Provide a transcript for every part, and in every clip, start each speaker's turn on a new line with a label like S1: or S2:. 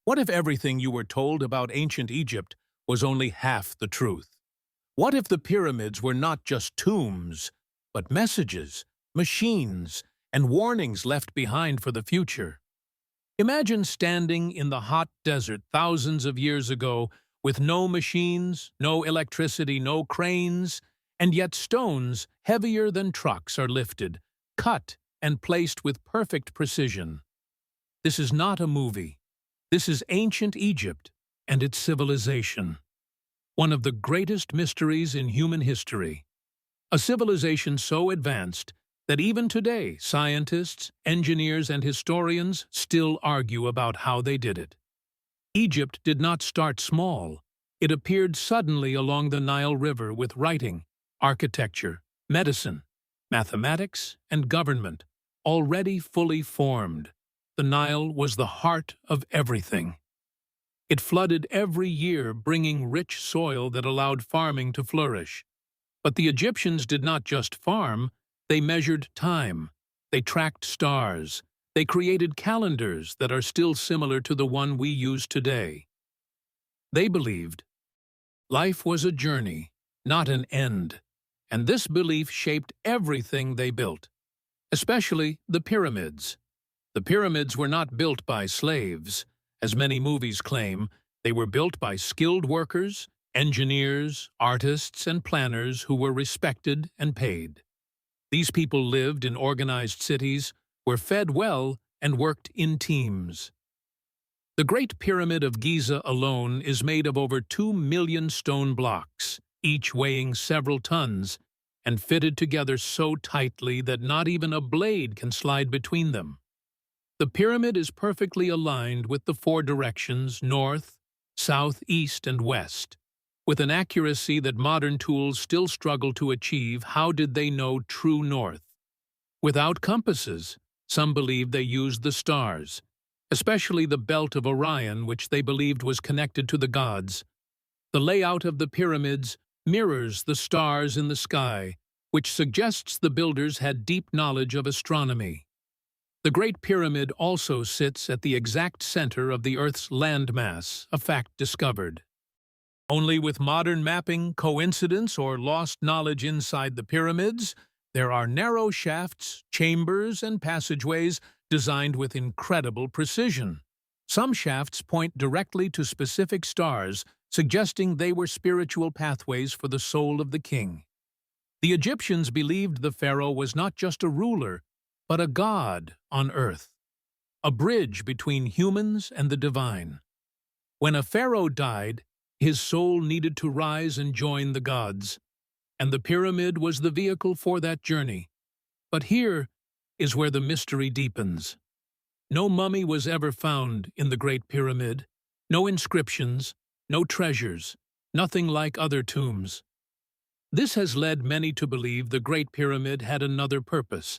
S1: What if everything you were told about ancient Egypt was only half the truth? What if the pyramids were not just tombs, but messages, machines, and warnings left behind for the future? Imagine standing in the hot desert thousands of years ago with no machines, no electricity, no cranes, and yet stones heavier than trucks are lifted, cut, and placed with perfect precision. This is not a movie. This is ancient Egypt and its civilization. One of the greatest mysteries in human history. A civilization so advanced that even today scientists, engineers, and historians still argue about how they did it. Egypt did not start small. It appeared suddenly along the Nile River with writing, architecture, medicine, mathematics, and government already fully formed. The Nile was the heart of everything. It flooded every year, bringing rich soil that allowed farming to flourish. But the Egyptians did not just farm, they measured time, they tracked stars, they created calendars that are still similar to the one we use today. They believed life was a journey, not an end, and this belief shaped everything they built, especially the pyramids. The pyramids were not built by slaves. As many movies claim, they were built by skilled workers, engineers, artists, and planners who were respected and paid. These people lived in organized cities, were fed well, and worked in teams. The Great Pyramid of Giza alone is made of over 2 million stone blocks, each weighing several tons, and fitted together so tightly that not even a blade can slide between them. The pyramid is perfectly aligned with the 4 directions, north, south, east, and west. With an accuracy that modern tools still struggle to achieve, how did they know true north? Without compasses, some believed they used the stars, especially the belt of Orion, which they believed was connected to the gods. The layout of the pyramids mirrors the stars in the sky, which suggests the builders had deep knowledge of astronomy. The Great Pyramid also sits at the exact center of the Earth's landmass, a fact discovered. Only with modern mapping, coincidence, or lost knowledge inside the pyramids, there are narrow shafts, chambers, and passageways designed with incredible precision. Some shafts point directly to specific stars, suggesting they were spiritual pathways for the soul of the king. The Egyptians believed the pharaoh was not just a ruler, but a god on earth, a bridge between humans and the divine. When a pharaoh died, his soul needed to rise and join the gods, and the pyramid was the vehicle for that journey. But here is where the mystery deepens. No mummy was ever found in the Great Pyramid, no inscriptions, no treasures, nothing like other tombs. This has led many to believe the Great Pyramid had another purpose.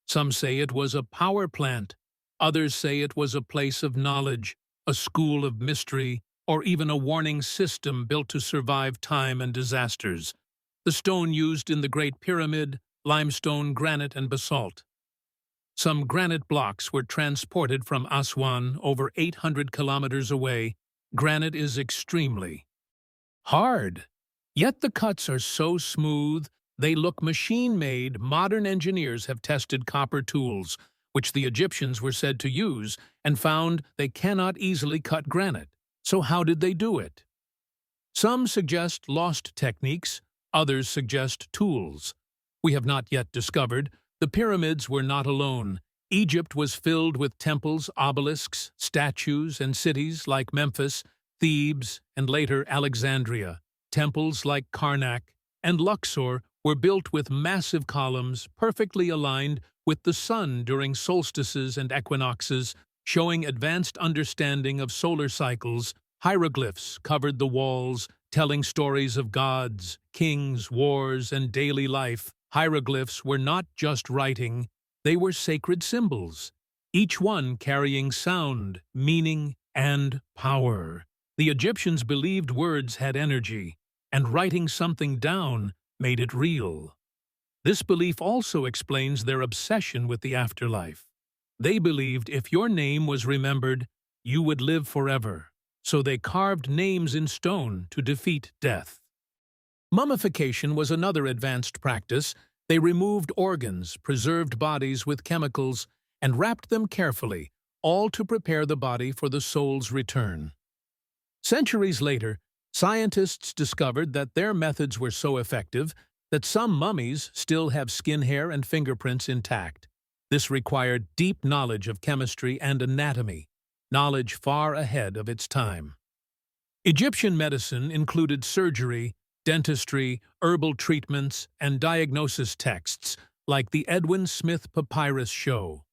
S1: Some say it was a power plant, others say it was a place of knowledge, a school of mystery, or even a warning system built to survive time and disasters. The stone used in the Great Pyramid: limestone, granite, and basalt. Some granite blocks were transported from Aswan, over 800 kilometers away. Granite is extremely hard, yet the cuts are so smooth they look machine-made. Modern engineers have tested copper tools, which the Egyptians were said to use, and found they cannot easily cut granite. So how did they do it? Some suggest lost techniques, others suggest tools we have not yet discovered. The pyramids were not alone. Egypt was filled with temples, obelisks, statues, and cities like Memphis, Thebes, and later Alexandria. Temples like Karnak and Luxor were built with massive columns perfectly aligned with the sun during solstices and equinoxes, showing advanced understanding of solar cycles. Hieroglyphs covered the walls, telling stories of gods, kings, wars, and daily life. Hieroglyphs were not just writing, they were sacred symbols, each one carrying sound, meaning, and power. The Egyptians believed words had energy, and writing something down made it real. This belief also explains their obsession with the afterlife. They believed if your name was remembered, you would live forever, so they carved names in stone to defeat death. Mummification was another advanced practice. They removed organs, preserved bodies with chemicals, and wrapped them carefully, all to prepare the body for the soul's return. Centuries later, scientists discovered that their methods were so effective that some mummies still have skin hair and fingerprints intact. This required deep knowledge of chemistry and anatomy, knowledge far ahead of its time. Egyptian medicine included surgery, dentistry, herbal treatments, and diagnosis texts like the Edwin Smith Papyrus show.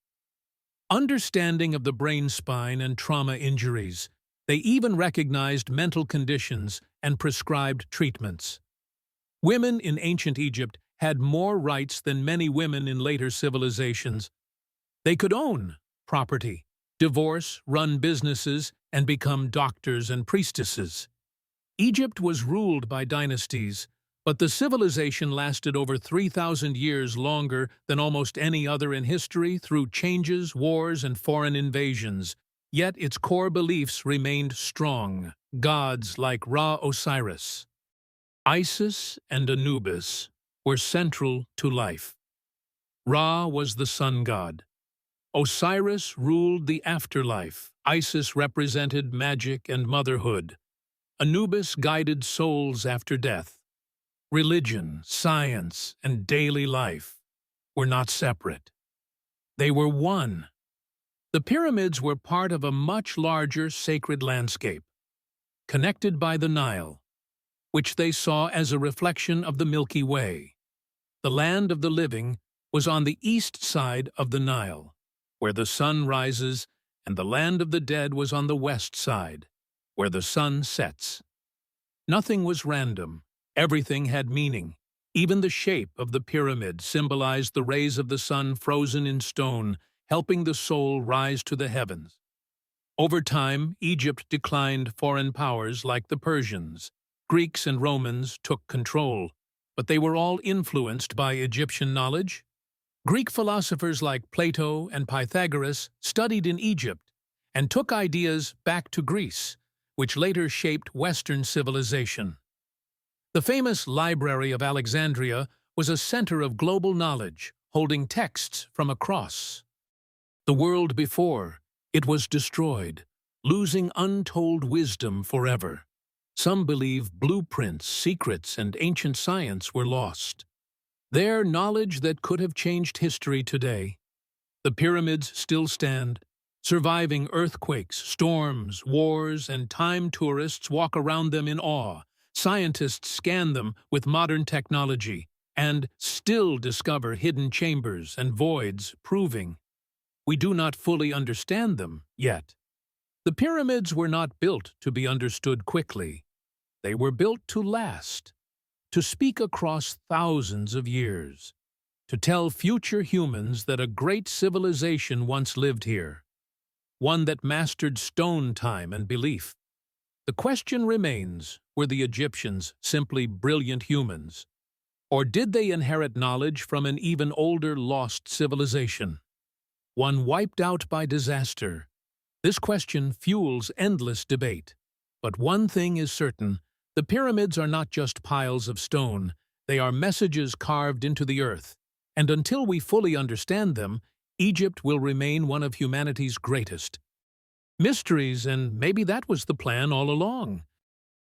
S1: Understanding of the brain spine and trauma injuries, they even recognized mental conditions and prescribed treatments. Women in ancient Egypt had more rights than many women in later civilizations. They could own property, divorce, run businesses, and become doctors and priestesses. Egypt was ruled by dynasties, but the civilization lasted over 3,000 years longer than almost any other in history through changes, wars, and foreign invasions. Yet its core beliefs remained strong. Gods like Ra-Osiris, Isis, and Anubis were central to life. Ra was the sun god. Osiris ruled the afterlife. Isis represented magic and motherhood. Anubis guided souls after death. Religion, science, and daily life were not separate. They were one. The pyramids were part of a much larger sacred landscape, connected by the Nile, which they saw as a reflection of the Milky Way. The land of the living was on the east side of the Nile, where the sun rises, and the land of the dead was on the west side, where the sun sets. Nothing was random. Everything had meaning. Even the shape of the pyramid symbolized the rays of the sun frozen in stone, helping the soul rise to the heavens. Over time, Egypt declined. Foreign powers like the Persians, Greeks, and Romans took control, but they were all influenced by Egyptian knowledge. Greek philosophers like Plato and Pythagoras studied in Egypt and took ideas back to Greece, which later shaped Western civilization. The famous Library of Alexandria was a center of global knowledge, holding texts from across the world before it was destroyed, losing untold wisdom forever. Some believe blueprints, secrets, and ancient science were lost. Their knowledge that could have changed history today. The pyramids still stand, surviving earthquakes, storms, wars, and time tourists walk around them in awe. Scientists scan them with modern technology and still discover hidden chambers and voids, proving we do not fully understand them yet. The pyramids were not built to be understood quickly. They were built to last, to speak across thousands of years, to tell future humans that a great civilization once lived here, one that mastered stone time and belief. The question remains, were the Egyptians simply brilliant humans? Or did they inherit knowledge from an even older lost civilization? One wiped out by disaster. This question fuels endless debate. But one thing is certain, the pyramids are not just piles of stone, they are messages carved into the earth. And until we fully understand them, Egypt will remain one of humanity's greatest mysteries, and maybe that was the plan all along.